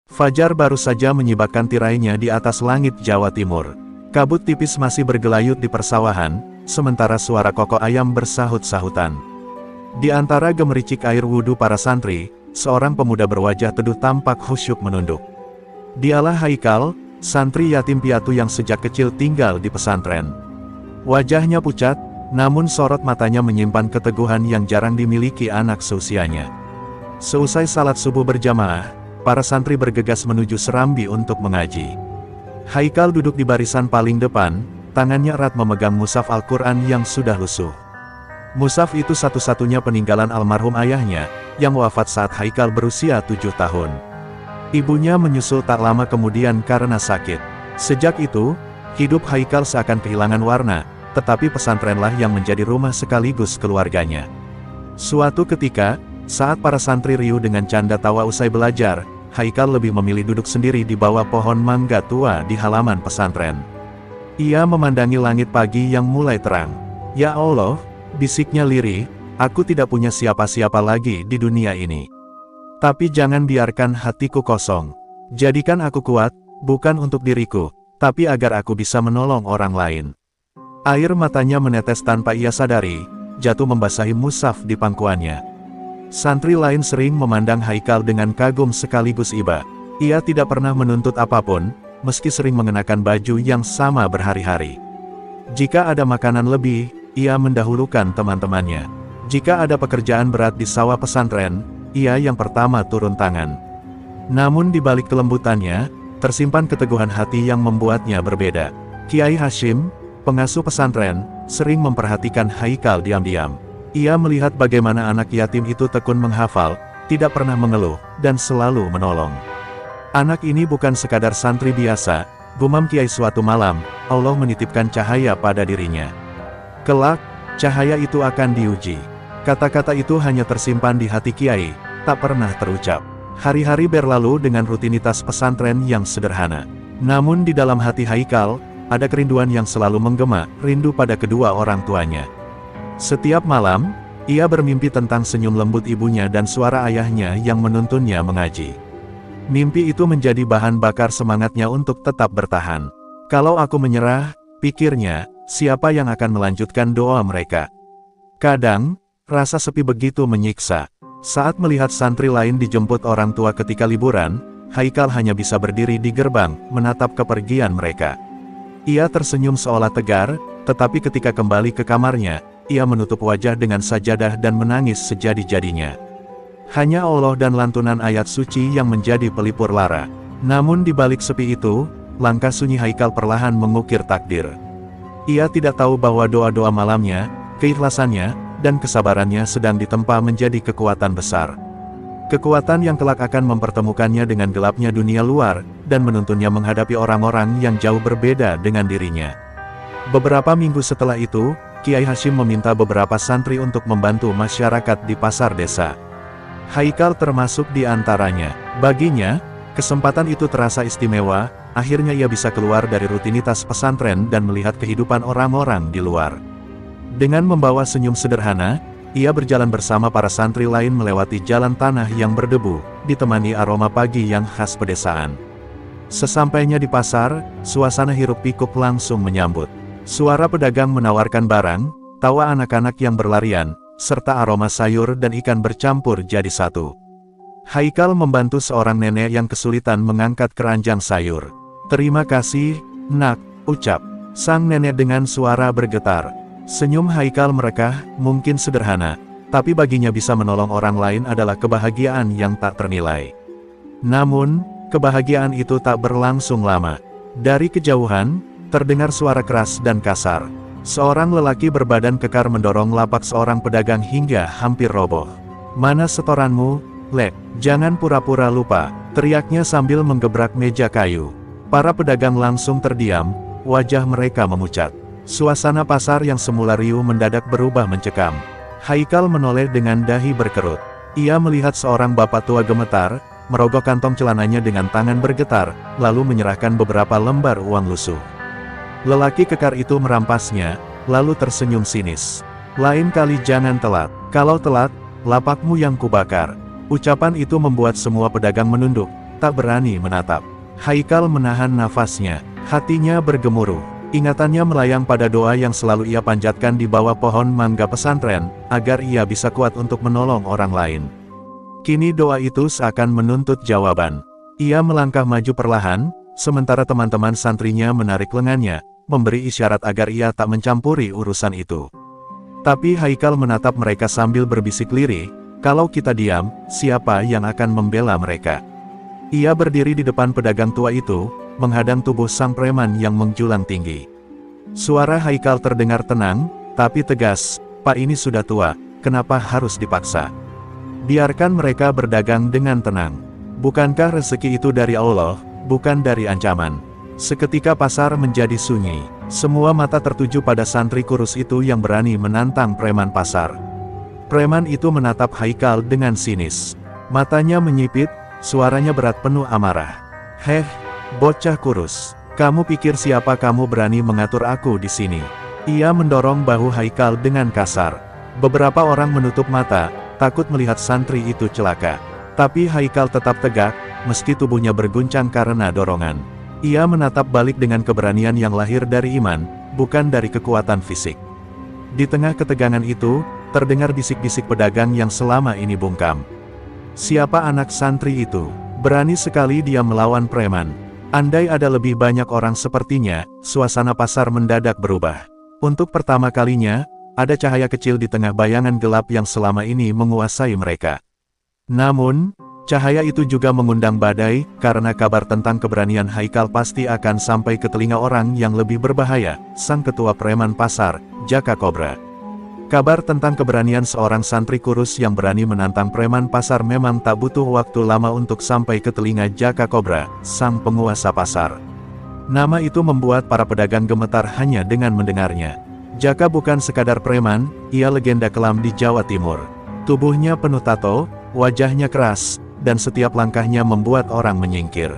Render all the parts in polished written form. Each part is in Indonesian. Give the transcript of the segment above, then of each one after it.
Fajar baru saja menyibatkan tirainya di atas langit Jawa Timur. Kabut tipis masih bergelayut di persawahan, sementara suara kokok ayam bersahut-sahutan. Di antara gemericik air wudhu para santri, seorang pemuda berwajah teduh tampak khusyuk menunduk. Dialah Haikal, santri yatim piatu yang sejak kecil tinggal di pesantren. Wajahnya pucat, namun sorot matanya menyimpan keteguhan yang jarang dimiliki anak seusianya. Seusai salat subuh berjamaah, para santri bergegas menuju serambi untuk mengaji. Haikal duduk di barisan paling depan, tangannya erat memegang mushaf Al-Quran yang sudah lusuh. Mushaf itu satu-satunya peninggalan almarhum ayahnya, yang wafat saat Haikal berusia 7 tahun. Ibunya menyusul tak lama kemudian karena sakit. Sejak itu, hidup Haikal seakan kehilangan warna, tetapi pesantrenlah yang menjadi rumah sekaligus keluarganya. Suatu ketika, saat para santri riuh dengan canda tawa usai belajar, Haikal lebih memilih duduk sendiri di bawah pohon mangga tua di halaman pesantren. Ia memandangi langit pagi yang mulai terang. "Ya Allah," bisiknya lirih, "aku tidak punya siapa-siapa lagi di dunia ini. Tapi jangan biarkan hatiku kosong. Jadikan aku kuat, bukan untuk diriku, tapi agar aku bisa menolong orang lain." Air matanya menetes tanpa ia sadari, jatuh membasahi mushaf di pangkuannya. Santri lain sering memandang Haikal dengan kagum sekaligus iba. Ia tidak pernah menuntut apapun, meski sering mengenakan baju yang sama berhari-hari. Jika ada makanan lebih, ia mendahulukan teman-temannya. Jika ada pekerjaan berat di sawah pesantren, ia yang pertama turun tangan. Namun di balik kelembutannya, tersimpan keteguhan hati yang membuatnya berbeda. Kiai Hashim, pengasuh pesantren, sering memperhatikan Haikal diam-diam. Ia melihat bagaimana anak yatim itu tekun menghafal, tidak pernah mengeluh, dan selalu menolong. "Anak ini bukan sekadar santri biasa," gumam Kiai suatu malam, "Allah menitipkan cahaya pada dirinya. Kelak, cahaya itu akan diuji." Kata-kata itu hanya tersimpan di hati Kiai, tak pernah terucap. Hari-hari berlalu dengan rutinitas pesantren yang sederhana. Namun di dalam hati Haikal, ada kerinduan yang selalu menggema, rindu pada kedua orang tuanya. Setiap malam, ia bermimpi tentang senyum lembut ibunya dan suara ayahnya yang menuntunnya mengaji. Mimpi itu menjadi bahan bakar semangatnya untuk tetap bertahan. "Kalau aku menyerah," pikirnya, "siapa yang akan melanjutkan doa mereka?" Kadang, rasa sepi begitu menyiksa. Saat melihat santri lain dijemput orang tua ketika liburan, Haikal hanya bisa berdiri di gerbang, menatap kepergian mereka. Ia tersenyum seolah tegar, tetapi ketika kembali ke kamarnya, ia menutup wajah dengan sajadah dan menangis sejadi-jadinya. Hanya Allah dan lantunan ayat suci yang menjadi pelipur lara. Namun di balik sepi itu, langkah sunyi Haikal perlahan mengukir takdir. Ia tidak tahu bahwa doa-doa malamnya, keikhlasannya, dan kesabarannya sedang ditempa menjadi kekuatan besar. Kekuatan yang kelak akan mempertemukannya dengan gelapnya dunia luar, dan menuntunnya menghadapi orang-orang yang jauh berbeda dengan dirinya. Beberapa minggu setelah itu, Kiai Hashim meminta beberapa santri untuk membantu masyarakat di pasar desa. Haikal termasuk di antaranya. Baginya, kesempatan itu terasa istimewa, akhirnya ia bisa keluar dari rutinitas pesantren dan melihat kehidupan orang-orang di luar. Dengan membawa senyum sederhana, ia berjalan bersama para santri lain melewati jalan tanah yang berdebu, ditemani aroma pagi yang khas pedesaan. Sesampainya di pasar, suasana hiruk-pikuk langsung menyambut. Suara pedagang menawarkan barang, tawa anak-anak yang berlarian, serta aroma sayur dan ikan bercampur jadi satu. Haikal membantu seorang nenek yang kesulitan mengangkat keranjang sayur. "Terima kasih, Nak," ucap sang nenek dengan suara bergetar. Senyum Haikal merekah, mungkin sederhana, tapi baginya bisa menolong orang lain adalah kebahagiaan yang tak ternilai. Namun, kebahagiaan itu tak berlangsung lama. Dari kejauhan, terdengar suara keras dan kasar. Seorang lelaki berbadan kekar mendorong lapak seorang pedagang hingga hampir roboh. "Mana setoranmu, Lek? Jangan pura-pura lupa," teriaknya sambil menggebrak meja kayu. Para pedagang langsung terdiam, wajah mereka memucat. Suasana pasar yang semula riuh mendadak berubah mencekam. Haikal menoleh dengan dahi berkerut. Ia melihat seorang bapak tua gemetar, merogoh kantong celananya dengan tangan bergetar, lalu menyerahkan beberapa lembar uang lusuh. Lelaki kekar itu merampasnya, lalu tersenyum sinis. "Lain kali jangan telat. Kalau telat, lapakmu yang kubakar." Ucapan itu membuat semua pedagang menunduk, tak berani menatap. Haikal menahan nafasnya, hatinya bergemuruh. Ingatannya melayang pada doa yang selalu ia panjatkan di bawah pohon mangga pesantren, agar ia bisa kuat untuk menolong orang lain. Kini doa itu seakan menuntut jawaban. Ia melangkah maju perlahan, sementara teman-teman santrinya menarik lengannya, memberi isyarat agar ia tak mencampuri urusan itu. Tapi Haikal menatap mereka sambil berbisik lirih, "Kalau kita diam, siapa yang akan membela mereka?" Ia berdiri di depan pedagang tua itu, menghadang tubuh sang preman yang menjulang tinggi. Suara Haikal terdengar tenang, tapi tegas, "Pak ini sudah tua, kenapa harus dipaksa? Biarkan mereka berdagang dengan tenang. Bukankah rezeki itu dari Allah, bukan dari ancaman?" Seketika pasar menjadi sunyi. Semua mata tertuju pada santri kurus itu yang berani menantang preman pasar. Preman itu menatap Haikal dengan sinis. Matanya menyipit, suaranya berat penuh amarah. "Heh, bocah kurus, kamu pikir siapa kamu berani mengatur aku di sini?" Ia mendorong bahu Haikal dengan kasar. Beberapa orang menutup mata, takut melihat santri itu celaka. Tapi Haikal tetap tegak, meski tubuhnya berguncang karena dorongan. Ia menatap balik dengan keberanian yang lahir dari iman, bukan dari kekuatan fisik. Di tengah ketegangan itu, terdengar bisik-bisik pedagang yang selama ini bungkam. "Siapa anak santri itu? Berani sekali dia melawan preman." Andai ada lebih banyak orang sepertinya, suasana pasar mendadak berubah. Untuk pertama kalinya, ada cahaya kecil di tengah bayangan gelap yang selama ini menguasai mereka. Namun, cahaya itu juga mengundang badai, karena kabar tentang keberanian Haikal pasti akan sampai ke telinga orang yang lebih berbahaya, sang ketua preman pasar, Jaka Kobra. Kabar tentang keberanian seorang santri kurus yang berani menantang preman pasar memang tak butuh waktu lama untuk sampai ke telinga Jaka Kobra, sang penguasa pasar. Nama itu membuat para pedagang gemetar hanya dengan mendengarnya. Jaka bukan sekadar preman, ia legenda kelam di Jawa Timur. Tubuhnya penuh tato, wajahnya keras, dan setiap langkahnya membuat orang menyingkir.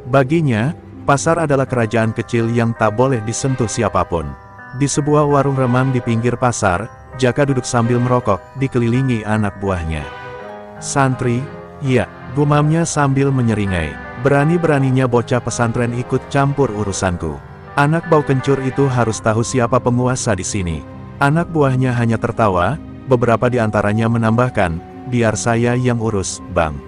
Baginya, pasar adalah kerajaan kecil yang tak boleh disentuh siapapun. Di sebuah warung remang di pinggir pasar, Jaka duduk sambil merokok, dikelilingi anak buahnya. "Santri, iya," gumamnya sambil menyeringai. "Berani-beraninya bocah pesantren ikut campur urusanku. Anak bau kencur itu harus tahu siapa penguasa di sini." Anak buahnya hanya tertawa, beberapa di antaranya menambahkan, "Biar saya yang urus, Bang."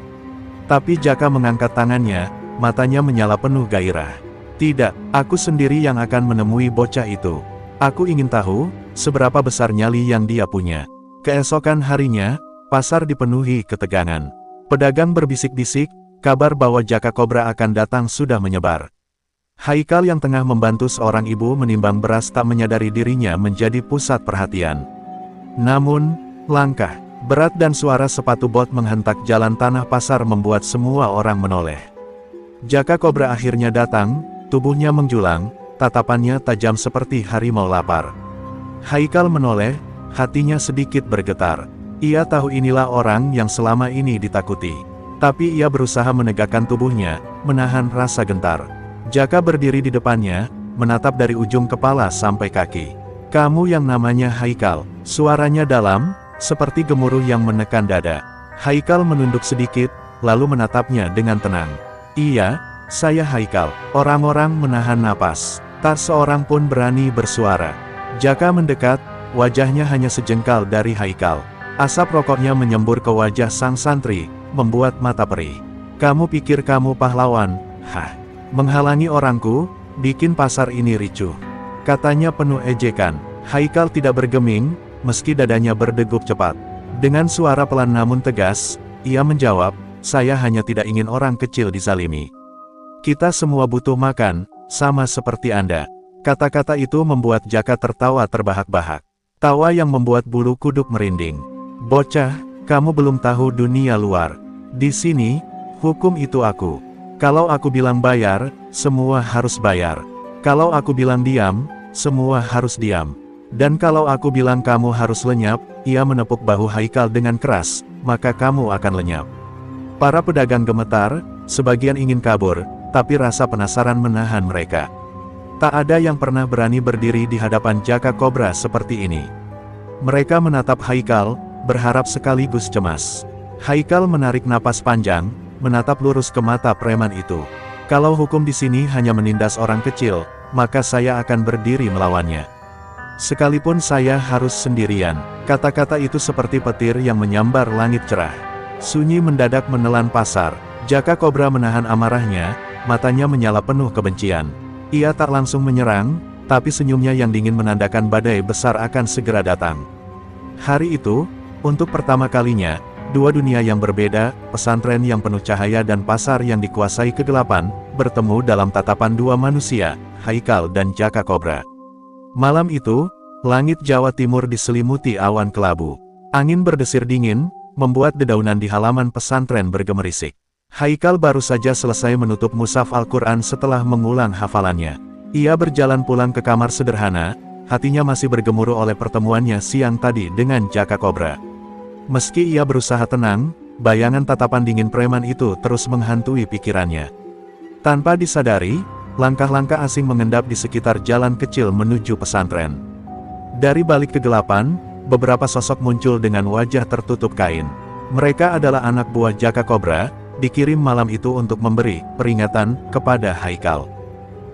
Tapi Jaka mengangkat tangannya, matanya menyala penuh gairah. "Tidak, aku sendiri yang akan menemui bocah itu. Aku ingin tahu, seberapa besar nyali yang dia punya." Keesokan harinya, pasar dipenuhi ketegangan. Pedagang berbisik-bisik, kabar bahwa Jaka Kobra akan datang sudah menyebar. Haikal yang tengah membantu seorang ibu menimbang beras tak menyadari dirinya menjadi pusat perhatian. Namun, langkah berat dan suara sepatu bot menghentak jalan tanah pasar membuat semua orang menoleh. Jaka Kobra akhirnya datang, tubuhnya menjulang, tatapannya tajam seperti harimau lapar. Haikal menoleh, hatinya sedikit bergetar. Ia tahu inilah orang yang selama ini ditakuti. Tapi ia berusaha menegakkan tubuhnya, menahan rasa gentar. Jaka berdiri di depannya, menatap dari ujung kepala sampai kaki. "Kamu yang namanya Haikal?" Suaranya dalam, seperti gemuruh yang menekan dada. Haikal menunduk sedikit, lalu menatapnya dengan tenang. "Iya, saya Haikal." Orang-orang menahan napas. Tak seorang pun berani bersuara. Jaka mendekat, wajahnya hanya sejengkal dari Haikal. Asap rokoknya menyembur ke wajah sang santri, membuat mata perih. "Kamu pikir kamu pahlawan? Hah? Menghalangi orangku, bikin pasar ini ricuh," katanya penuh ejekan. Haikal tidak bergeming, meski dadanya berdegup cepat. Dengan suara pelan namun tegas, ia menjawab, "Saya hanya tidak ingin orang kecil dizalimi. Kita semua butuh makan, sama seperti Anda." Kata-kata itu membuat Jaka tertawa terbahak-bahak. Tawa yang membuat bulu kuduk merinding. "Bocah, kamu belum tahu dunia luar. Di sini, hukum itu aku. Kalau aku bilang bayar, semua harus bayar. Kalau aku bilang diam, semua harus diam. Dan kalau aku bilang kamu harus lenyap," ia menepuk bahu Haikal dengan keras, "maka kamu akan lenyap." Para pedagang gemetar, sebagian ingin kabur, tapi rasa penasaran menahan mereka. Tak ada yang pernah berani berdiri di hadapan Jaka Kobra seperti ini. Mereka menatap Haikal, berharap sekaligus cemas. Haikal menarik napas panjang, menatap lurus ke mata preman itu. Kalau hukum di sini hanya menindas orang kecil, maka saya akan berdiri melawannya. Sekalipun saya harus sendirian. Kata-kata itu seperti petir yang menyambar langit cerah. Sunyi mendadak menelan pasar. Jaka Kobra menahan amarahnya, matanya menyala penuh kebencian. Ia tak langsung menyerang, tapi senyumnya yang dingin menandakan badai besar akan segera datang. Hari itu, untuk pertama kalinya, dua dunia yang berbeda, pesantren yang penuh cahaya dan pasar yang dikuasai kegelapan, bertemu dalam tatapan dua manusia, Haikal dan Jaka Kobra. Malam itu, langit Jawa Timur diselimuti awan kelabu. Angin berdesir dingin, membuat dedaunan di halaman pesantren bergemerisik. Haikal baru saja selesai menutup mushaf Al-Quran setelah mengulang hafalannya. Ia berjalan pulang ke kamar sederhana, hatinya masih bergemuruh oleh pertemuannya siang tadi dengan Jaka Kobra. Meski ia berusaha tenang, bayangan tatapan dingin preman itu terus menghantui pikirannya. Tanpa disadari, langkah-langkah asing mengendap di sekitar jalan kecil menuju pesantren. Dari balik kegelapan, beberapa sosok muncul dengan wajah tertutup kain. Mereka adalah anak buah Jaka Kobra, dikirim malam itu untuk memberi peringatan kepada Haikal.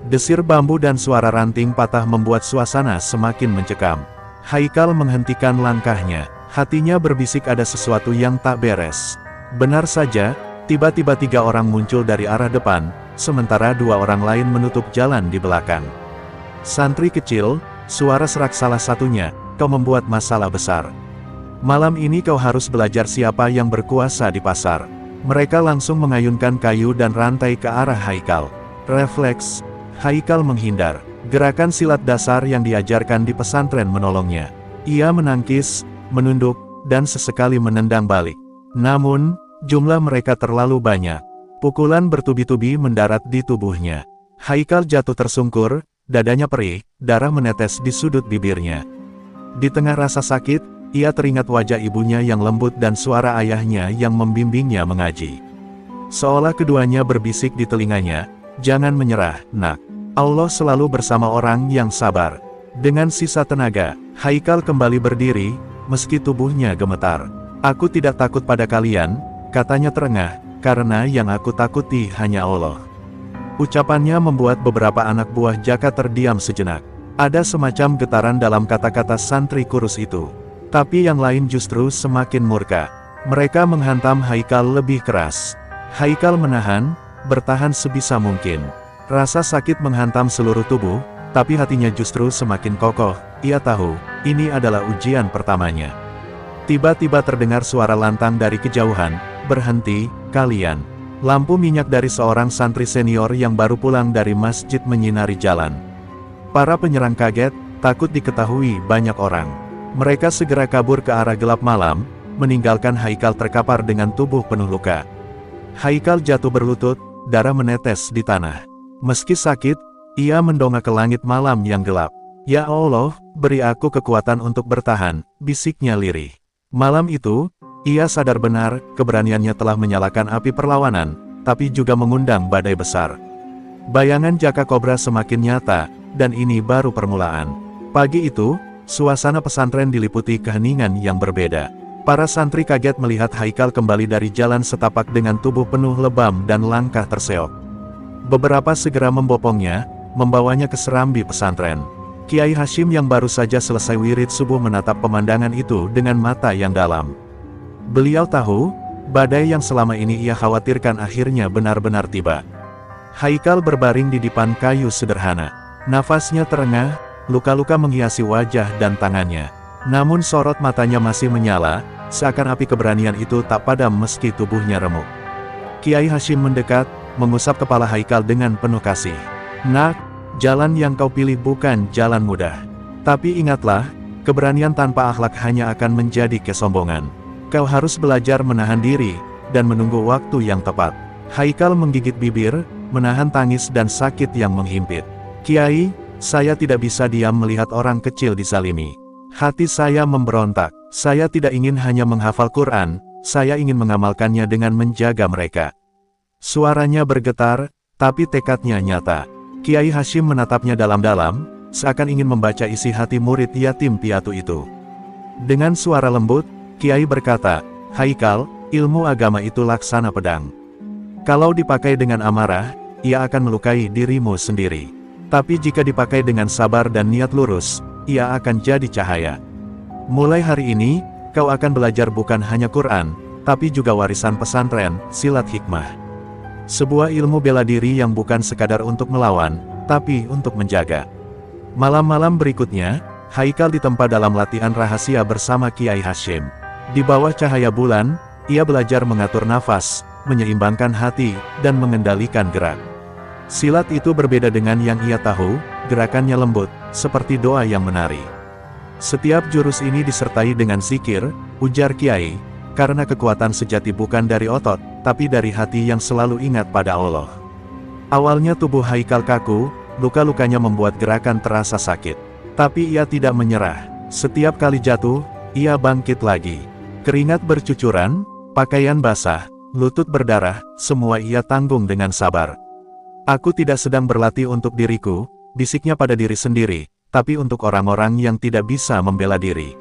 Desir bambu dan suara ranting patah membuat suasana semakin mencekam. Haikal menghentikan langkahnya. Hatinya berbisik ada sesuatu yang tak beres. Benar saja, tiba-tiba tiga orang muncul dari arah depan, sementara dua orang lain menutup jalan di belakang. Santri kecil, suara serak salah satunya, kau membuat masalah besar. Malam ini kau harus belajar siapa yang berkuasa di pasar. Mereka langsung mengayunkan kayu dan rantai ke arah Haikal. Refleks, Haikal menghindar. Gerakan silat dasar yang diajarkan di pesantren menolongnya. Ia menangkis, menunduk, dan sesekali menendang balik. Namun, jumlah mereka terlalu banyak. Pukulan bertubi-tubi mendarat di tubuhnya. Haikal jatuh tersungkur, dadanya perih, darah menetes di sudut bibirnya. Di tengah rasa sakit, ia teringat wajah ibunya yang lembut dan suara ayahnya yang membimbingnya mengaji. Seolah keduanya berbisik di telinganya, jangan menyerah, nak. Allah selalu bersama orang yang sabar. Dengan sisa tenaga, Haikal kembali berdiri, meski tubuhnya gemetar. Aku tidak takut pada kalian, katanya terengah, karena yang aku takuti hanya Allah. Ucapannya membuat beberapa anak buah Jaka terdiam sejenak. Ada semacam getaran dalam kata-kata santri kurus itu. Tapi yang lain justru semakin murka. Mereka menghantam Haikal lebih keras. Haikal menahan, bertahan sebisa mungkin. Rasa sakit menghantam seluruh tubuh, tapi hatinya justru semakin kokoh. Ia tahu, ini adalah ujian pertamanya. Tiba-tiba terdengar suara lantang dari kejauhan, berhenti, kalian. Lampu minyak dari seorang santri senior yang baru pulang dari masjid menyinari jalan. Para penyerang kaget, takut diketahui banyak orang. Mereka segera kabur ke arah gelap malam, meninggalkan Haikal terkapar dengan tubuh penuh luka. Haikal jatuh berlutut, darah menetes di tanah. Meski sakit, ia mendongak ke langit malam yang gelap. Ya Allah, beri aku kekuatan untuk bertahan, bisiknya lirih. Malam itu, ia sadar benar, keberaniannya telah menyalakan api perlawanan, tapi juga mengundang badai besar. Bayangan Jaka Kobra semakin nyata, dan ini baru permulaan. Pagi itu, suasana pesantren diliputi keheningan yang berbeda. Para santri kaget melihat Haikal kembali dari jalan setapak dengan tubuh penuh lebam dan langkah terseok. Beberapa segera membopongnya, membawanya ke serambi pesantren. Kiai Hashim yang baru saja selesai wirid subuh menatap pemandangan itu dengan mata yang dalam. Beliau tahu, badai yang selama ini ia khawatirkan akhirnya benar-benar tiba. Haikal berbaring di dipan kayu sederhana. Nafasnya terengah, luka-luka menghiasi wajah dan tangannya. Namun sorot matanya masih menyala, seakan api keberanian itu tak padam meski tubuhnya remuk. Kiai Hashim mendekat, mengusap kepala Haikal dengan penuh kasih. Nak, jalan yang kau pilih bukan jalan mudah. Tapi ingatlah, keberanian tanpa akhlak hanya akan menjadi kesombongan. Kau harus belajar menahan diri, dan menunggu waktu yang tepat. Haikal menggigit bibir, menahan tangis dan sakit yang menghimpit. Kiai, saya tidak bisa diam melihat orang kecil dizalimi. Hati saya memberontak. Saya tidak ingin hanya menghafal Quran, saya ingin mengamalkannya dengan menjaga mereka. Suaranya bergetar, tapi tekadnya nyata. Kiai Hashim menatapnya dalam-dalam, seakan ingin membaca isi hati murid yatim piatu itu. Dengan suara lembut, Kiai berkata, Haikal, ilmu agama itu laksana pedang. Kalau dipakai dengan amarah, ia akan melukai dirimu sendiri. Tapi jika dipakai dengan sabar dan niat lurus, ia akan jadi cahaya. Mulai hari ini, kau akan belajar bukan hanya Quran, tapi juga warisan pesantren, silat hikmah. Sebuah ilmu bela diri yang bukan sekadar untuk melawan, tapi untuk menjaga. Malam-malam berikutnya, Haikal ditempa dalam latihan rahasia bersama Kiai Hasyim. Di bawah cahaya bulan, ia belajar mengatur nafas, menyeimbangkan hati, dan mengendalikan gerak. Silat itu berbeda dengan yang ia tahu, gerakannya lembut, seperti doa yang menari. Setiap jurus ini disertai dengan zikir, ujar Kiai, karena kekuatan sejati bukan dari otot, tapi dari hati yang selalu ingat pada Allah. Awalnya tubuh Haikal kaku, luka-lukanya membuat gerakan terasa sakit. Tapi ia tidak menyerah. Setiap kali jatuh, ia bangkit lagi. Keringat bercucuran, pakaian basah, lutut berdarah, semua ia tanggung dengan sabar. Aku tidak sedang berlatih untuk diriku, bisiknya pada diri sendiri, tapi untuk orang-orang yang tidak bisa membela diri.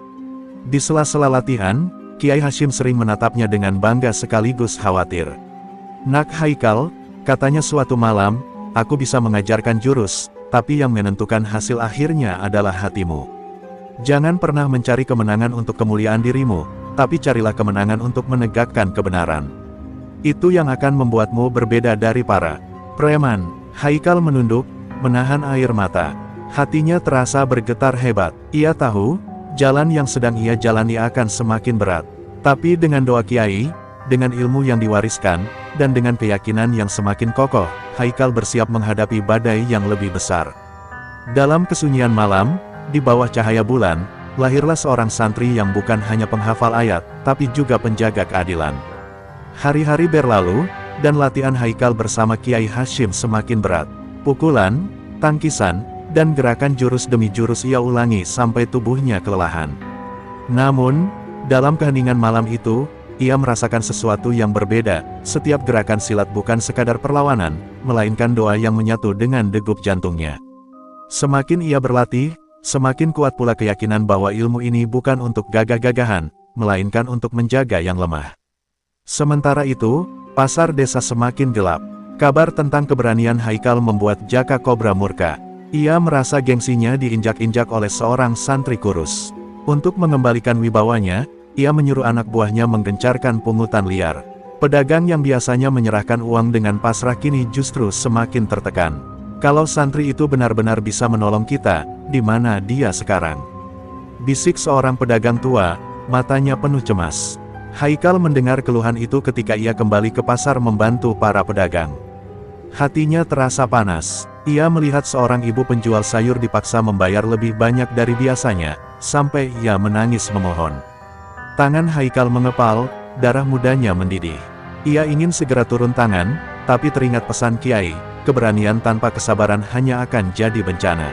Di sela-sela latihan, Kiai Hasyim sering menatapnya dengan bangga sekaligus khawatir. Nak Haikal, katanya suatu malam, aku bisa mengajarkan jurus, tapi yang menentukan hasil akhirnya adalah hatimu. Jangan pernah mencari kemenangan untuk kemuliaan dirimu, tapi carilah kemenangan untuk menegakkan kebenaran. Itu yang akan membuatmu berbeda dari para preman. Haikal menunduk, menahan air mata. Hatinya terasa bergetar hebat. Ia tahu, jalan yang sedang ia jalani akan semakin berat. Tapi dengan doa Kiai, dengan ilmu yang diwariskan, dan dengan keyakinan yang semakin kokoh, Haikal bersiap menghadapi badai yang lebih besar. Dalam kesunyian malam, di bawah cahaya bulan, lahirlah seorang santri yang bukan hanya penghafal ayat, tapi juga penjaga keadilan. Hari-hari berlalu, dan latihan Haikal bersama Kiai Hasyim semakin berat. Pukulan, tangkisan, dan gerakan jurus demi jurus ia ulangi sampai tubuhnya kelelahan. Namun, dalam keheningan malam itu, ia merasakan sesuatu yang berbeda. Setiap gerakan silat bukan sekadar perlawanan, melainkan doa yang menyatu dengan degup jantungnya. Semakin ia berlatih, semakin kuat pula keyakinan bahwa ilmu ini bukan untuk gagah-gagahan, melainkan untuk menjaga yang lemah. Sementara itu, pasar desa semakin gelap. Kabar tentang keberanian Haikal membuat Jaka Kobra murka. Ia merasa gengsinya diinjak-injak oleh seorang santri kurus. Untuk mengembalikan wibawanya, ia menyuruh anak buahnya menggencarkan pungutan liar. Pedagang yang biasanya menyerahkan uang dengan pasrah kini justru semakin tertekan. Kalau santri itu benar-benar bisa menolong kita, di mana dia sekarang? Bisik seorang pedagang tua, matanya penuh cemas. Haikal mendengar keluhan itu ketika ia kembali ke pasar membantu para pedagang. Hatinya terasa panas. Ia melihat seorang ibu penjual sayur dipaksa membayar lebih banyak dari biasanya, sampai ia menangis memohon. Tangan Haikal mengepal, darah mudanya mendidih. Ia ingin segera turun tangan, tapi teringat pesan Kiai, keberanian tanpa kesabaran hanya akan jadi bencana.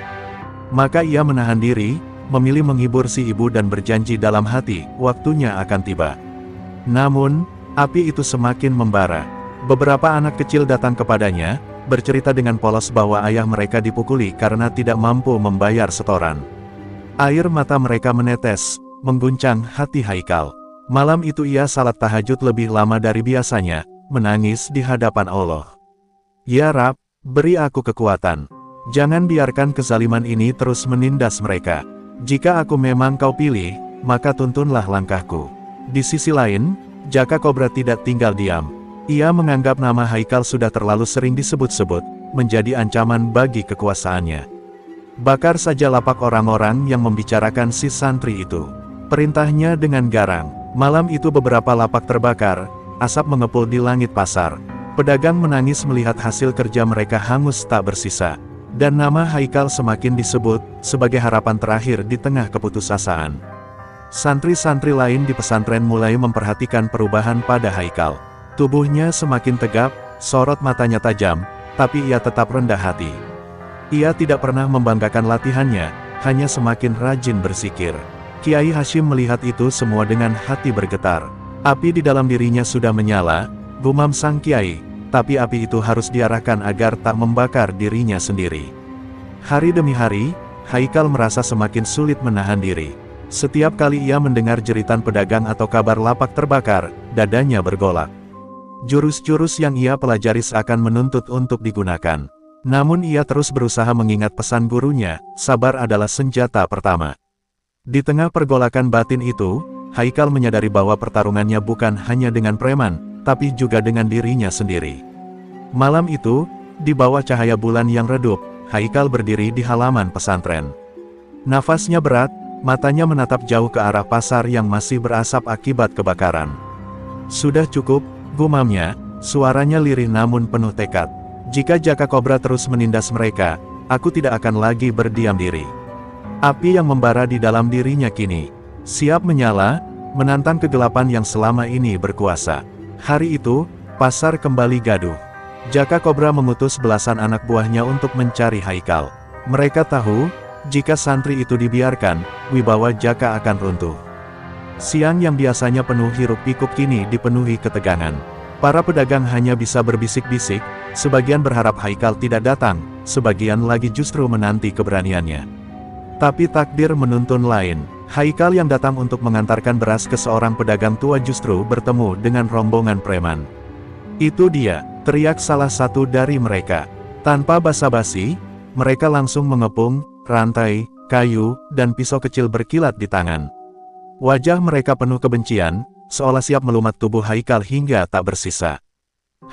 Maka ia menahan diri, memilih menghibur si ibu dan berjanji dalam hati, waktunya akan tiba. Namun, api itu semakin membara. Beberapa anak kecil datang kepadanya, bercerita dengan polos bahwa ayah mereka dipukuli karena tidak mampu membayar setoran. Air mata mereka menetes, mengguncang hati Haikal. Malam itu ia salat tahajud lebih lama dari biasanya, menangis di hadapan Allah. Ya Rab, beri aku kekuatan. Jangan biarkan kezaliman ini terus menindas mereka. Jika aku memang kau pilih, maka tuntunlah langkahku. Di sisi lain, Jaka Kobra tidak tinggal diam. Ia menganggap nama Haikal sudah terlalu sering disebut-sebut, menjadi ancaman bagi kekuasaannya. Bakar saja lapak orang-orang yang membicarakan si santri itu. Perintahnya dengan garang. Malam itu beberapa lapak terbakar, asap mengepul di langit pasar. Pedagang menangis melihat hasil kerja mereka hangus tak bersisa. Dan nama Haikal semakin disebut, sebagai harapan terakhir di tengah keputusasaan. Santri-santri lain di pesantren mulai memperhatikan perubahan pada Haikal. Tubuhnya semakin tegap, sorot matanya tajam, tapi ia tetap rendah hati. Ia tidak pernah membanggakan latihannya, hanya semakin rajin berzikir. Kiai Hasyim melihat itu semua dengan hati bergetar. Api di dalam dirinya sudah menyala, gumam sang Kiai, tapi api itu harus diarahkan agar tak membakar dirinya sendiri. Hari demi hari, Haikal merasa semakin sulit menahan diri. Setiap kali ia mendengar jeritan pedagang atau kabar lapak terbakar, dadanya bergolak. Jurus-jurus yang ia pelajari seakan menuntut untuk digunakan. Namun ia terus berusaha mengingat pesan gurunya, sabar adalah senjata pertama. Di tengah pergolakan batin itu, Haikal menyadari bahwa pertarungannya bukan hanya dengan preman, tapi juga dengan dirinya sendiri. Malam itu, di bawah cahaya bulan yang redup, Haikal berdiri di halaman pesantren. Nafasnya berat, matanya menatap jauh ke arah pasar yang masih berasap akibat kebakaran. Sudah cukup, gumamnya, suaranya lirih namun penuh tekad. Jika Jaka Kobra terus menindas mereka, aku tidak akan lagi berdiam diri. Api yang membara di dalam dirinya kini siap menyala, menantang kegelapan yang selama ini berkuasa. Hari itu, pasar kembali gaduh. Jaka Kobra mengutus belasan anak buahnya untuk mencari Haikal. Mereka tahu, jika santri itu dibiarkan, wibawa Jaka akan runtuh. Siang yang biasanya penuh hiruk-pikuk kini dipenuhi ketegangan. Para pedagang hanya bisa berbisik-bisik, sebagian berharap Haikal tidak datang, sebagian lagi justru menanti keberaniannya. Tapi takdir menuntun lain. Haikal yang datang untuk mengantarkan beras ke seorang pedagang tua justru bertemu dengan rombongan preman. Itu dia, teriak salah satu dari mereka. Tanpa basa-basi, mereka langsung mengepung rantai, kayu, dan pisau kecil berkilat di tangan. Wajah mereka penuh kebencian, seolah siap melumat tubuh Haikal hingga tak bersisa.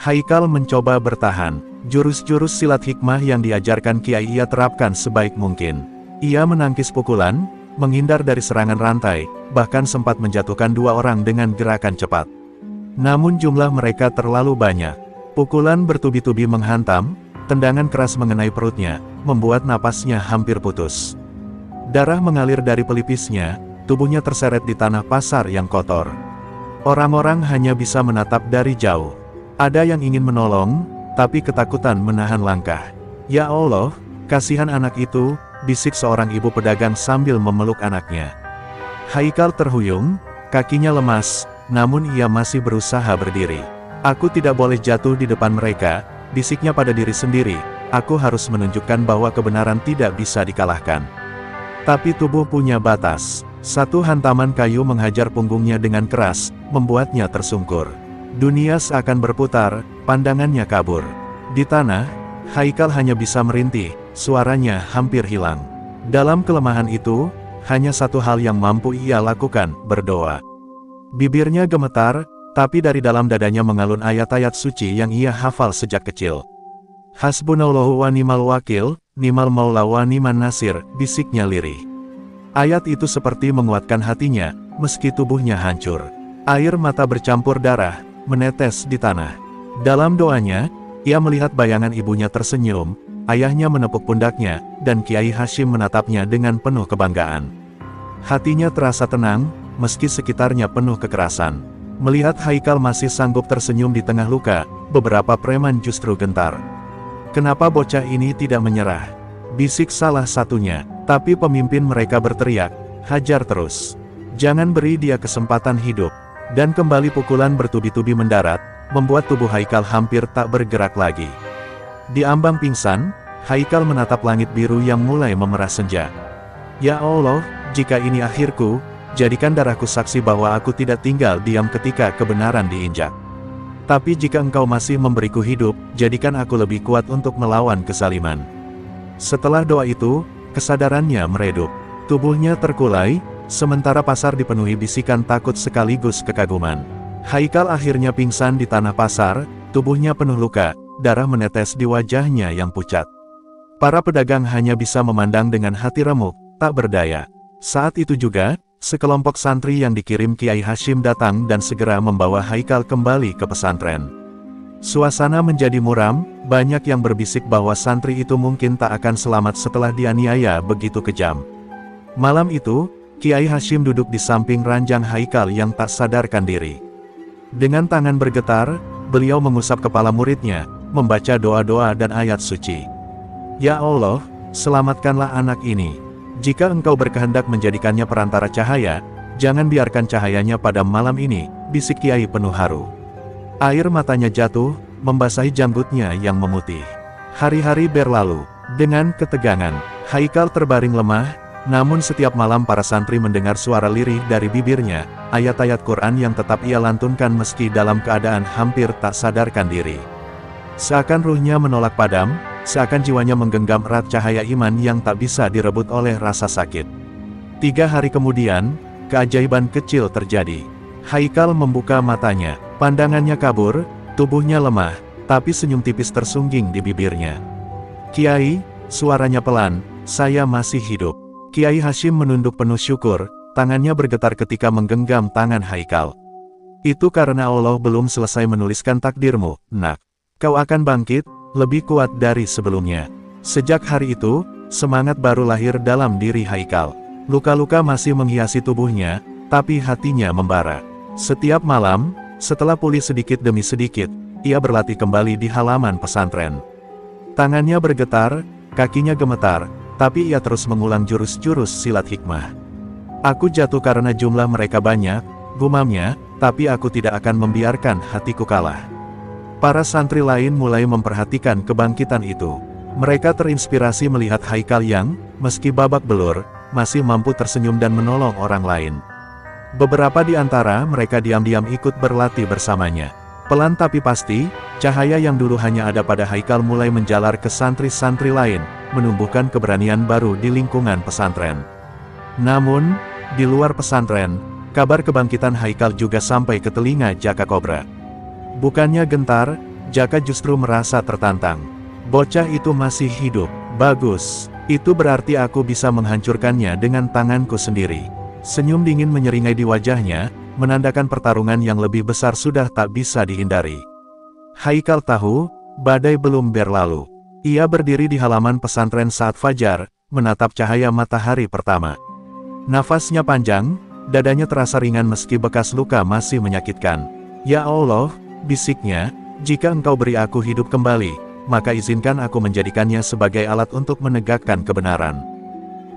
Haikal mencoba bertahan. Jurus-jurus silat hikmah yang diajarkan Kiai ia terapkan sebaik mungkin. Ia menangkis pukulan, menghindar dari serangan rantai, bahkan sempat menjatuhkan dua orang dengan gerakan cepat. Namun jumlah mereka terlalu banyak. Pukulan bertubi-tubi menghantam, tendangan keras mengenai perutnya, membuat napasnya hampir putus. Darah mengalir dari pelipisnya, tubuhnya terseret di tanah pasar yang kotor. Orang-orang hanya bisa menatap dari jauh. Ada yang ingin menolong, tapi ketakutan menahan langkah. Ya Allah, kasihan anak itu, bisik seorang ibu pedagang sambil memeluk anaknya. Haikal terhuyung, kakinya lemas, namun ia masih berusaha berdiri. Aku tidak boleh jatuh di depan mereka, bisiknya pada diri sendiri, aku harus menunjukkan bahwa kebenaran tidak bisa dikalahkan. Tapi tubuh punya batas. Satu hantaman kayu menghajar punggungnya dengan keras, membuatnya tersungkur. Dunia seakan berputar, pandangannya kabur. Di tanah, Haikal hanya bisa merintih, suaranya hampir hilang. Dalam kelemahan itu, hanya satu hal yang mampu ia lakukan, berdoa. Bibirnya gemetar, tapi dari dalam dadanya mengalun ayat-ayat suci yang ia hafal sejak kecil. Hasbunallahu wa ni'mal wakil, ni'mal maula wa ni'man nasir, bisiknya lirih. Ayat itu seperti menguatkan hatinya, meski tubuhnya hancur. Air mata bercampur darah, menetes di tanah. Dalam doanya, ia melihat bayangan ibunya tersenyum, ayahnya menepuk pundaknya, dan Kiai Hashim menatapnya dengan penuh kebanggaan. Hatinya terasa tenang, meski sekitarnya penuh kekerasan. Melihat Haikal masih sanggup tersenyum di tengah luka, beberapa preman justru gentar. Kenapa bocah ini tidak menyerah? Bisik salah satunya, tapi pemimpin mereka berteriak, hajar terus. Jangan beri dia kesempatan hidup. Dan kembali pukulan bertubi-tubi mendarat, membuat tubuh Haikal hampir tak bergerak lagi. Di ambang pingsan, Haikal menatap langit biru yang mulai memerah senja. Ya Allah, jika ini akhirku, jadikan darahku saksi bahwa aku tidak tinggal diam ketika kebenaran diinjak. Tapi jika engkau masih memberiku hidup, jadikan aku lebih kuat untuk melawan kezaliman. Setelah doa itu, kesadarannya meredup. Tubuhnya terkulai, sementara pasar dipenuhi bisikan takut sekaligus kekaguman. Haikal akhirnya pingsan di tanah pasar, tubuhnya penuh luka, darah menetes di wajahnya yang pucat. Para pedagang hanya bisa memandang dengan hati remuk, tak berdaya. Saat itu juga, sekelompok santri yang dikirim Kiai Hashim datang dan segera membawa Haikal kembali ke pesantren. Suasana menjadi muram, banyak yang berbisik bahwa santri itu mungkin tak akan selamat setelah dianiaya begitu kejam. Malam itu, Kiai Hashim duduk di samping ranjang Haikal yang tak sadarkan diri. Dengan tangan bergetar, beliau mengusap kepala muridnya, membaca doa-doa dan ayat suci. Ya Allah, selamatkanlah anak ini. Jika engkau berkehendak menjadikannya perantara cahaya, jangan biarkan cahayanya pada malam ini, bisik Kiai penuh haru. Air matanya jatuh, membasahi janggutnya yang memutih. Hari-hari berlalu. Dengan ketegangan, Haikal terbaring lemah, Namun setiap malam para santri mendengar suara lirih dari bibirnya, ayat-ayat Quran yang tetap ia lantunkan meski dalam keadaan hampir tak sadarkan diri. Seakan ruhnya menolak padam, seakan jiwanya menggenggam erat cahaya iman yang tak bisa direbut oleh rasa sakit. 3 hari kemudian, keajaiban kecil terjadi. Haikal membuka matanya, pandangannya kabur, tubuhnya lemah, tapi senyum tipis tersungging di bibirnya. "Kiai," suaranya pelan, "saya masih hidup." Kiai Hashim menunduk penuh syukur, tangannya bergetar ketika menggenggam tangan Haikal. "Itu karena Allah belum selesai menuliskan takdirmu, nak. Kau akan bangkit, lebih kuat dari sebelumnya." Sejak hari itu, semangat baru lahir dalam diri Haikal. Luka-luka masih menghiasi tubuhnya, tapi hatinya membara. Setiap malam, setelah pulih sedikit demi sedikit, ia berlatih kembali di halaman pesantren. Tangannya bergetar, kakinya gemetar, tapi ia terus mengulang jurus-jurus silat hikmah. "Aku jatuh karena jumlah mereka banyak," gumamnya, "tapi aku tidak akan membiarkan hatiku kalah." Para santri lain mulai memperhatikan kebangkitan itu. Mereka terinspirasi melihat Haikal yang, meski babak belur, masih mampu tersenyum dan menolong orang lain. Beberapa di antara mereka diam-diam ikut berlatih bersamanya. Pelan tapi pasti, cahaya yang dulu hanya ada pada Haikal mulai menjalar ke santri-santri lain, menumbuhkan keberanian baru di lingkungan pesantren. Namun, di luar pesantren, kabar kebangkitan Haikal juga sampai ke telinga Jaka Kobra. Bukannya gentar, Jaka justru merasa tertantang. "Bocah itu masih hidup, bagus. Itu berarti aku bisa menghancurkannya dengan tanganku sendiri." Senyum dingin menyeringai di wajahnya, menandakan pertarungan yang lebih besar sudah tak bisa dihindari. Haikal tahu, badai belum berlalu. Ia berdiri di halaman pesantren saat fajar, menatap cahaya matahari pertama. Nafasnya panjang, dadanya terasa ringan meski bekas luka masih menyakitkan. "Ya Allah," bisiknya, "jika Engkau beri aku hidup kembali, maka izinkan aku menjadikannya sebagai alat untuk menegakkan kebenaran."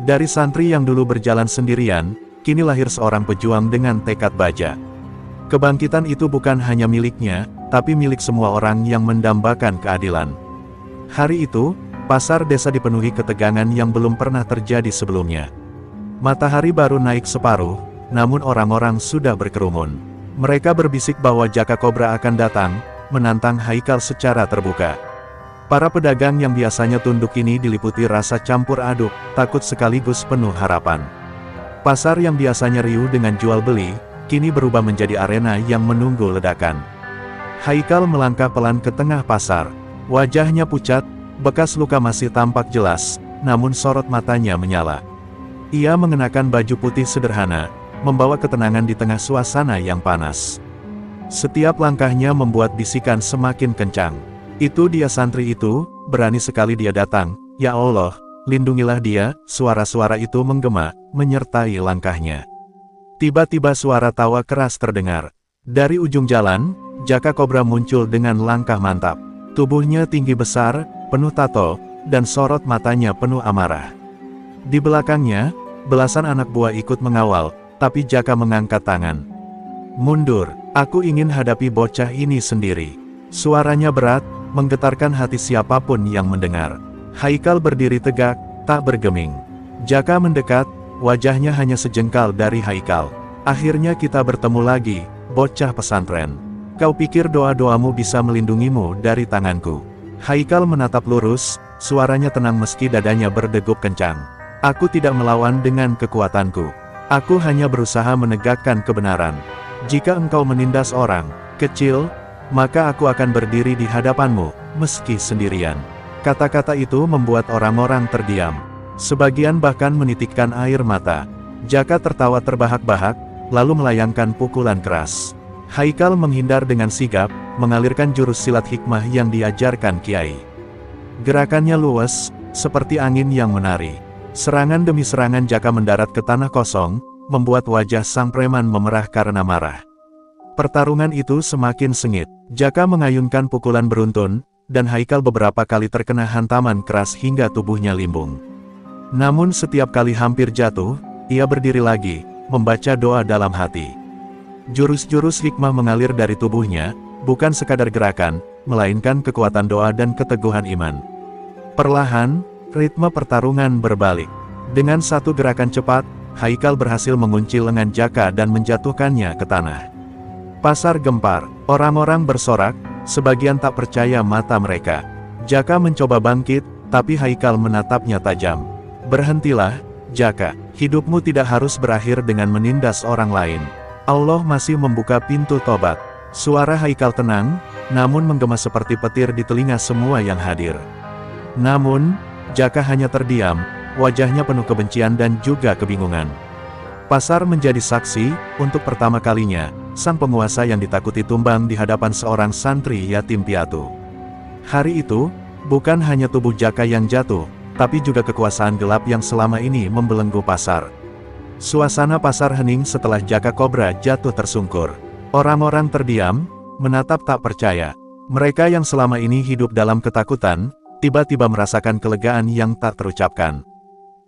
Dari santri yang dulu berjalan sendirian, kini lahir seorang pejuang dengan tekad baja. Kebangkitan itu bukan hanya miliknya, tapi milik semua orang yang mendambakan keadilan. Hari itu, pasar desa dipenuhi ketegangan yang belum pernah terjadi sebelumnya. Matahari baru naik separuh, namun orang-orang sudah berkerumun. Mereka berbisik bahwa Jaka Kobra akan datang, menantang Haikal secara terbuka. Para pedagang yang biasanya tunduk ini diliputi rasa campur aduk, takut sekaligus penuh harapan. Pasar yang biasanya riuh dengan jual beli, kini berubah menjadi arena yang menunggu ledakan. Haikal melangkah pelan ke tengah pasar. Wajahnya pucat, bekas luka masih tampak jelas, namun sorot matanya menyala. Ia mengenakan baju putih sederhana, membawa ketenangan di tengah suasana yang panas. Setiap langkahnya membuat bisikan semakin kencang. "Itu dia santri itu, berani sekali dia datang, ya Allah, lindungilah dia." Suara-suara itu menggema, menyertai langkahnya. Tiba-tiba suara tawa keras terdengar. Dari ujung jalan, Jaka Kobra muncul dengan langkah mantap. Tubuhnya tinggi besar, penuh tato, dan sorot matanya penuh amarah. Di belakangnya, belasan anak buah ikut mengawal, tapi Jaka mengangkat tangan. "Mundur, aku ingin hadapi bocah ini sendiri." Suaranya berat, menggetarkan hati siapapun yang mendengar. Haikal berdiri tegak, tak bergeming. Jaka mendekat, wajahnya hanya sejengkal dari Haikal. "Akhirnya kita bertemu lagi, bocah pesantren. Kau pikir doa-doamu bisa melindungimu dari tanganku?" Haikal menatap lurus, suaranya tenang meski dadanya berdegup kencang. "Aku tidak melawan dengan kekuatanku. Aku hanya berusaha menegakkan kebenaran. Jika engkau menindas orang kecil, maka aku akan berdiri di hadapanmu, meski sendirian." Kata-kata itu membuat orang-orang terdiam. Sebagian bahkan menitikkan air mata. Jaka tertawa terbahak-bahak, lalu melayangkan pukulan keras. Haikal menghindar dengan sigap, mengalirkan jurus silat hikmah yang diajarkan Kiai. Gerakannya luwes, seperti angin yang menari. Serangan demi serangan Jaka mendarat ke tanah kosong, membuat wajah sang preman memerah karena marah. Pertarungan itu semakin sengit. Jaka mengayunkan pukulan beruntun, dan Haikal beberapa kali terkena hantaman keras hingga tubuhnya limbung. Namun setiap kali hampir jatuh, ia berdiri lagi, membaca doa dalam hati. Jurus-jurus hikmah mengalir dari tubuhnya, bukan sekadar gerakan, melainkan kekuatan doa dan keteguhan iman. Perlahan, ritme pertarungan berbalik. Dengan satu gerakan cepat, Haikal berhasil mengunci lengan Jaka dan menjatuhkannya ke tanah. Pasar gempar, orang-orang bersorak, sebagian tak percaya mata mereka. Jaka mencoba bangkit, tapi Haikal menatapnya tajam. "Berhentilah, Jaka, hidupmu tidak harus berakhir dengan menindas orang lain. Allah masih membuka pintu tobat." Suara Haikal tenang, namun menggema seperti petir di telinga semua yang hadir. Namun, Jaka hanya terdiam, wajahnya penuh kebencian dan juga kebingungan. Pasar menjadi saksi, untuk pertama kalinya, sang penguasa yang ditakuti tumbang di hadapan seorang santri yatim piatu. Hari itu, bukan hanya tubuh Jaka yang jatuh, tapi juga kekuasaan gelap yang selama ini membelenggu pasar. Suasana pasar hening setelah Jaka Kobra jatuh tersungkur. Orang-orang terdiam, menatap tak percaya. Mereka yang selama ini hidup dalam ketakutan, tiba-tiba merasakan kelegaan yang tak terucapkan.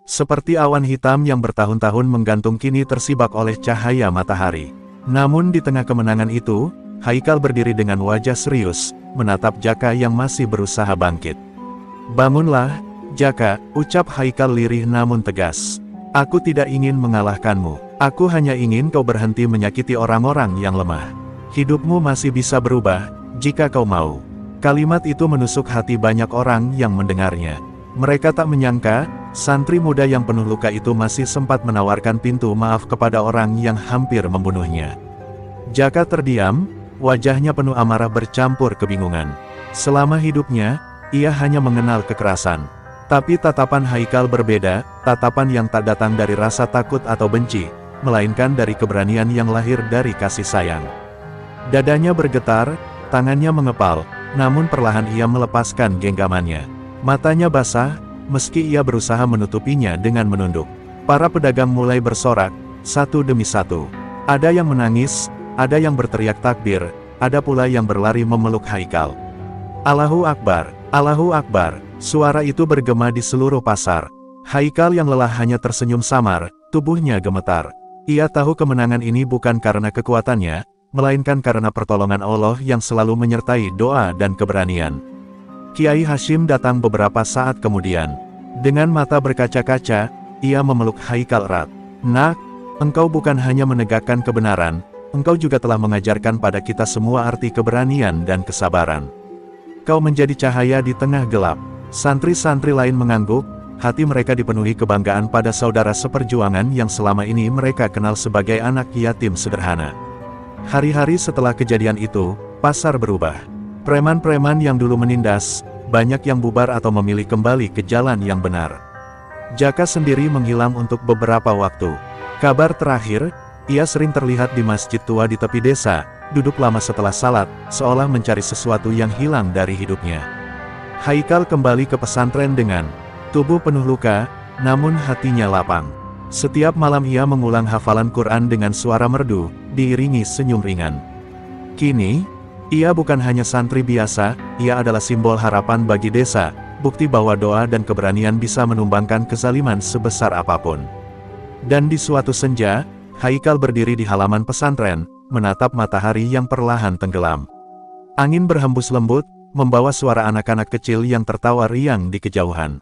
Seperti awan hitam yang bertahun-tahun menggantung kini tersibak oleh cahaya matahari. Namun di tengah kemenangan itu, Haikal berdiri dengan wajah serius, menatap Jaka yang masih berusaha bangkit. "Bangunlah, Jaka," ucap Haikal lirih namun tegas. "Aku tidak ingin mengalahkanmu. Aku hanya ingin kau berhenti menyakiti orang-orang yang lemah. Hidupmu masih bisa berubah, jika kau mau." Kalimat itu menusuk hati banyak orang yang mendengarnya. Mereka tak menyangka, santri muda yang penuh luka itu masih sempat menawarkan pintu maaf kepada orang yang hampir membunuhnya. Jaka terdiam, wajahnya penuh amarah bercampur kebingungan. Selama hidupnya, ia hanya mengenal kekerasan. Tapi tatapan Haikal berbeda, tatapan yang tak datang dari rasa takut atau benci, melainkan dari keberanian yang lahir dari kasih sayang. Dadanya bergetar, tangannya mengepal, namun perlahan ia melepaskan genggamannya. Matanya basah, meski ia berusaha menutupinya dengan menunduk. Para pedagang mulai bersorak, satu demi satu. Ada yang menangis, ada yang berteriak takbir, ada pula yang berlari memeluk Haikal. "Allahu Akbar, Allahu Akbar!" Suara itu bergema di seluruh pasar. Haikal yang lelah hanya tersenyum samar, tubuhnya gemetar. Ia tahu kemenangan ini bukan karena kekuatannya, melainkan karena pertolongan Allah yang selalu menyertai doa dan keberanian. Kiai Hashim datang beberapa saat kemudian. Dengan mata berkaca-kaca, ia memeluk Haikal erat. "Nak, engkau bukan hanya menegakkan kebenaran, engkau juga telah mengajarkan pada kita semua arti keberanian dan kesabaran. Kau menjadi cahaya di tengah gelap." Santri-santri lain mengangguk, hati mereka dipenuhi kebanggaan pada saudara seperjuangan yang selama ini mereka kenal sebagai anak yatim sederhana. Hari-hari setelah kejadian itu, pasar berubah. Preman-preman yang dulu menindas, banyak yang bubar atau memilih kembali ke jalan yang benar. Jaka sendiri menghilang untuk beberapa waktu. Kabar terakhir, ia sering terlihat di masjid tua di tepi desa, duduk lama setelah salat, seolah mencari sesuatu yang hilang dari hidupnya. Haikal kembali ke pesantren dengan tubuh penuh luka, namun hatinya lapang. Setiap malam ia mengulang hafalan Quran dengan suara merdu, diiringi senyum ringan. Kini, ia bukan hanya santri biasa, ia adalah simbol harapan bagi desa, bukti bahwa doa dan keberanian bisa menumbangkan kezaliman sebesar apapun. Dan di suatu senja, Haikal berdiri di halaman pesantren, menatap matahari yang perlahan tenggelam. Angin berhembus lembut, membawa suara anak-anak kecil yang tertawa riang di kejauhan.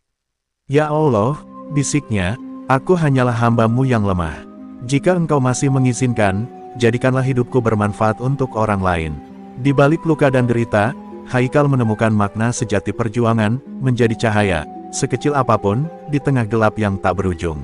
"Ya Allah," bisiknya, "aku hanyalah hamba-Mu yang lemah. Jika Engkau masih mengizinkan, jadikanlah hidupku bermanfaat untuk orang lain." Di balik luka dan derita, Haikal menemukan makna sejati perjuangan, menjadi cahaya, sekecil apapun, di tengah gelap yang tak berujung.